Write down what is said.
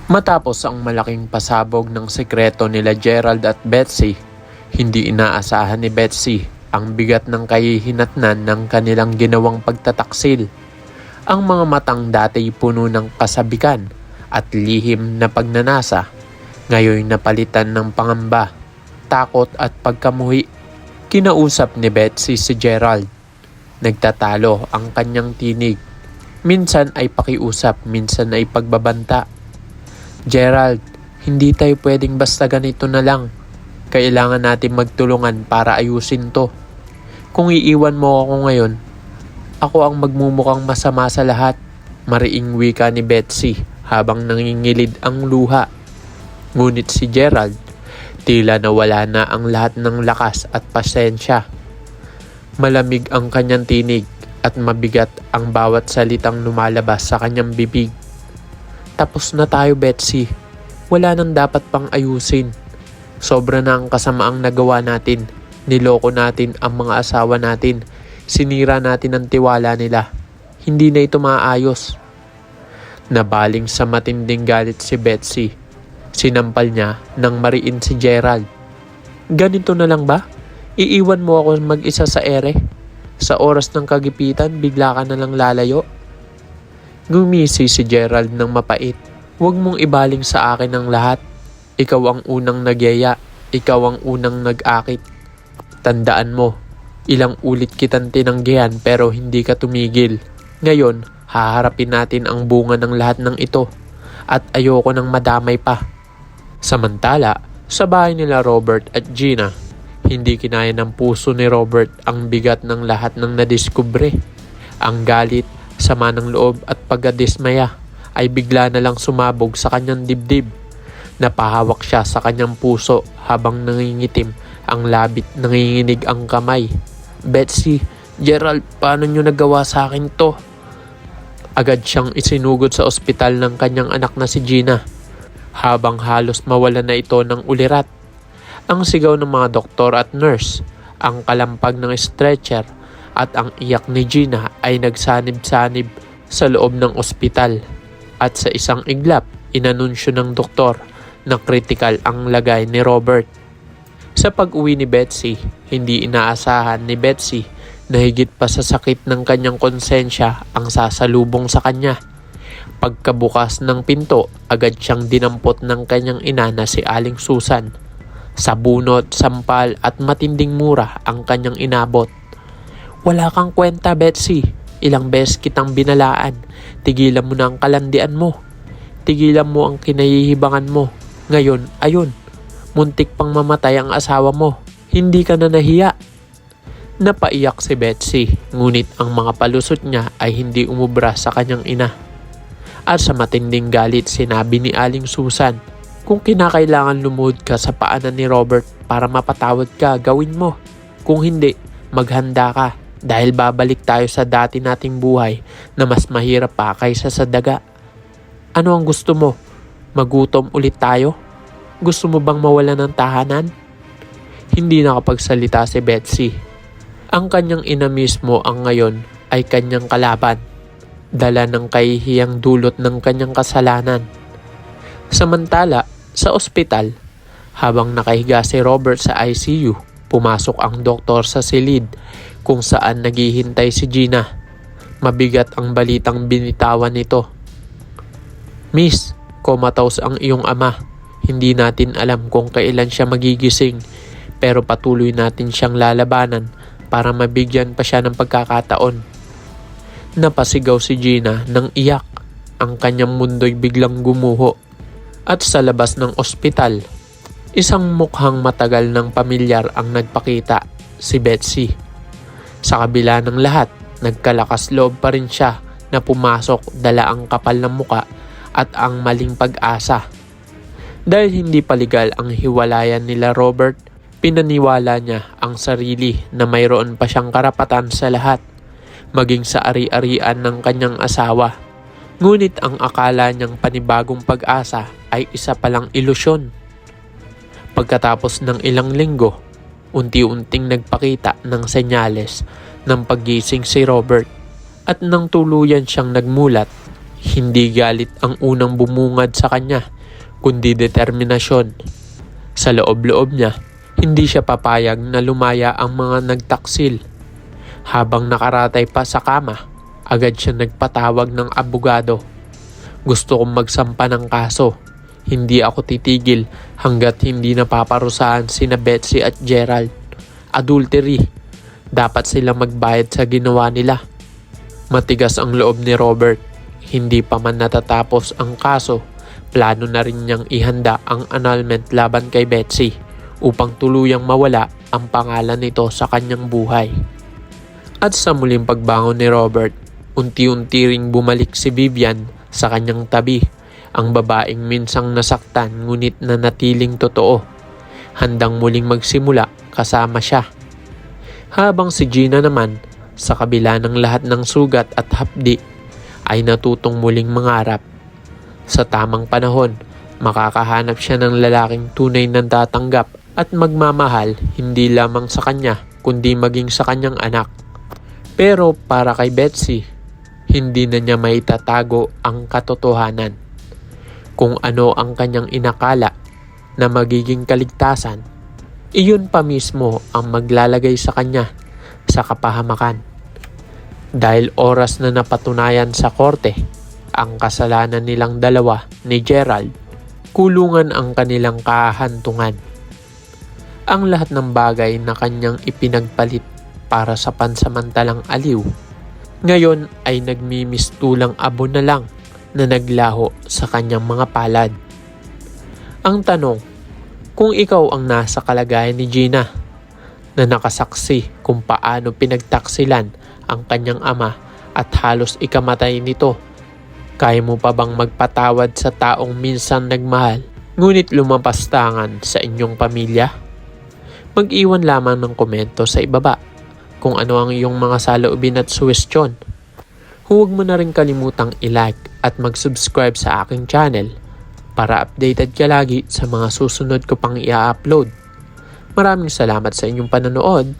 Matapos ang malaking pasabog ng sekreto nila Gerald at Betsy, hindi inaasahan ni Betsy ang bigat ng kahihinatnan ng kanilang ginawang pagtataksil. Ang mga matang dati puno ng kasabikan at lihim na pagnanasa, ngayon napalitan ng pangamba, takot at pagkamuhi. Kinausap ni Betsy si Gerald. Nagtatalo ang kanyang tinig. Minsan ay pakiusap, minsan ay pagbabanta. Gerald, hindi tayo pwedeng basta ganito na lang. Kailangan natin magtulungan para ayusin to. Kung iiwan mo ako ngayon, ako ang magmumukhang masama sa lahat. Mariing wika ni Betsy habang nangingilid ang luha. Ngunit si Gerald, tila nawala na ang lahat ng lakas at pasensya. Malamig ang kanyang tinig at mabigat ang bawat salitang lumalabas sa kanyang bibig. Tapos na tayo, Betsy. Wala nang dapat pang ayusin. Sobra na ang kasamaang nagawa natin. Niloko natin ang mga asawa natin. Sinira natin ang tiwala nila. Hindi na ito maayos. Nabaling sa matinding galit si Betsy. Sinampal niya nang mariin si Gerald. Ganito na lang ba? Iiwan mo ako mag-isa sa ere? Sa oras ng kagipitan, bigla ka na lang lalayo? Ngumisi si Gerald ng mapait. Huwag mong ibaling sa akin ang lahat. Ikaw ang unang nagyaya. Ikaw ang unang nag-akit. Tandaan mo, ilang ulit kitang tinanggihan pero hindi ka tumigil. Ngayon, haharapin natin ang bunga ng lahat ng ito. At ayoko nang madamay pa. Samantala, sa bahay nila Robert at Gina, hindi kinaya ng puso ni Robert ang bigat ng lahat ng nadiskubre. Ang galit, sama ng loob at pagkadismaya ay bigla na lang sumabog sa kanyang dibdib. Napahawak siya sa kanyang puso habang nangingitim ang labit, nanginginig ang kamay. Betsy, Gerald, paano nyo nagawa sa akin to? Agad siyang isinugod sa ospital ng kanyang anak na si Gina. Habang halos mawala na ito ng ulirat. Ang sigaw ng mga doktor at nurse, ang kalampag ng stretcher, at ang iyak ni Gina ay nagsanib-sanib sa loob ng ospital. At sa isang iglap, inanunsyo ng doktor na kritikal ang lagay ni Robert. Sa pag-uwi ni Betsy, hindi inaasahan ni Betsy na higit pa sa sakit ng kanyang konsensya ang sasalubong sa kanya. Pagkabukas ng pinto, agad siyang dinampot ng kanyang ina na si Aling Susan. Sabunot, sampal at matinding mura ang kanyang inabot. Wala kang kwenta, Betsy. Ilang beses kitang binalaan. Tigilan mo na ang kalandian mo. Tigilan mo ang kinahihibangan mo. Ngayon, ayun. Muntik pang mamatay ang asawa mo. Hindi ka na nahiya. Napaiyak si Betsy, ngunit ang mga palusot niya ay hindi umubra sa kanyang ina. At sa matinding galit, sinabi ni Aling Susan, kung kinakailangan lumuhod ka sa paanan ni Robert para mapatawad ka, gawin mo. Kung hindi, maghanda ka. Dahil babalik tayo sa dati nating buhay na mas mahirap pa kaysa sa daga. Ano ang gusto mo? Magutom ulit tayo? Gusto mo bang mawala ng tahanan? Hindi nakapagsalita si Betsy. Ang kanyang ina mismo ang ngayon ay kanyang kalaban. Dala ng kahihiyang dulot ng kanyang kasalanan. Samantala, sa ospital, habang nakahiga si Robert sa ICU, pumasok ang doktor sa silid kung saan naghihintay si Gina. Mabigat ang balitang binitawan nito. Miss, comatose ang iyong ama. Hindi natin alam kung kailan siya magigising, pero patuloy natin siyang lalabanan para mabigyan pa siya ng pagkakataon. Napasigaw si Gina nang iyak. Ang kanyang mundo'y biglang gumuho. At sa labas ng ospital, isang mukhang matagal ng pamilyar ang nagpakita, si Betsy. Sa kabila ng lahat, nagkalakas loob pa rin siya na pumasok dala ang kapal ng muka at ang maling pag-asa. Dahil hindi paligal ang hiwalayan nila Robert, pinaniwala niya ang sarili na mayroon pa siyang karapatan sa lahat, maging sa ari-arian ng kanyang asawa. Ngunit ang akala niyang panibagong pag-asa ay isa palang ilusyon. Pagkatapos ng ilang linggo, unti-unting nagpakita ng senyales ng paggising si Robert at nang tuluyan siyang nagmulat. Hindi galit ang unang bumungad sa kanya, kundi determinasyon. Sa loob-loob niya, hindi siya papayag na lumaya ang mga nagtaksil. Habang nakaratay pa sa kama, agad siya nagpatawag ng abogado. Gusto kong magsampa ng kaso. Hindi ako titigil hanggat hindi napaparusahan sina Betsy at Gerald. Adultery. Dapat silang magbayad sa ginawa nila. Matigas ang loob ni Robert. Hindi pa man natatapos ang kaso, plano na rin niyang ihanda ang annulment laban kay Betsy upang tuluyang mawala ang pangalan nito sa kanyang buhay. At sa muling pagbangon ni Robert, unti-unti ring bumalik si Vivian sa kanyang tabi, ang babaeng minsang nasaktan ngunit nanatiling totoo. Handang muling magsimula kasama siya. Habang si Gina naman, sa kabila ng lahat ng sugat at hapdi, ay natutong muling mangarap. Sa tamang panahon, makakahanap siya ng lalaking tunay na tatanggap at magmamahal hindi lamang sa kanya kundi maging sa kanyang anak. Pero para kay Betsy, hindi na niya maitatago ang katotohanan. Kung ano ang kanyang inakala na magiging kaligtasan, iyon pa mismo ang maglalagay sa kanya sa kapahamakan. Dahil oras na napatunayan sa korte ang kasalanan nilang dalawa ni Gerald, kulungan ang kanilang kahantungan. Ang lahat ng bagay na kanyang ipinagpalit para sa pansamantalang aliw, ngayon ay nagmimistulang abo na lang na naglaho sa kanyang mga palad. Ang tanong, kung ikaw ang nasa kalagayan ni Gina, na nakasaksi kung paano pinagtaksilan ang kanyang ama at halos ikamatay nito, kaya mo pa bang magpatawad sa taong minsan nagmahal ngunit lumapastangan sa inyong pamilya? Mag-iwan lamang ng komento sa ibaba kung ano ang iyong mga saloobin at suwestyon. Huwag mo na rin kalimutang i-like at mag-subscribe sa aking channel para updated ka lagi sa mga susunod ko pang i-upload. Maraming salamat sa inyong panonood.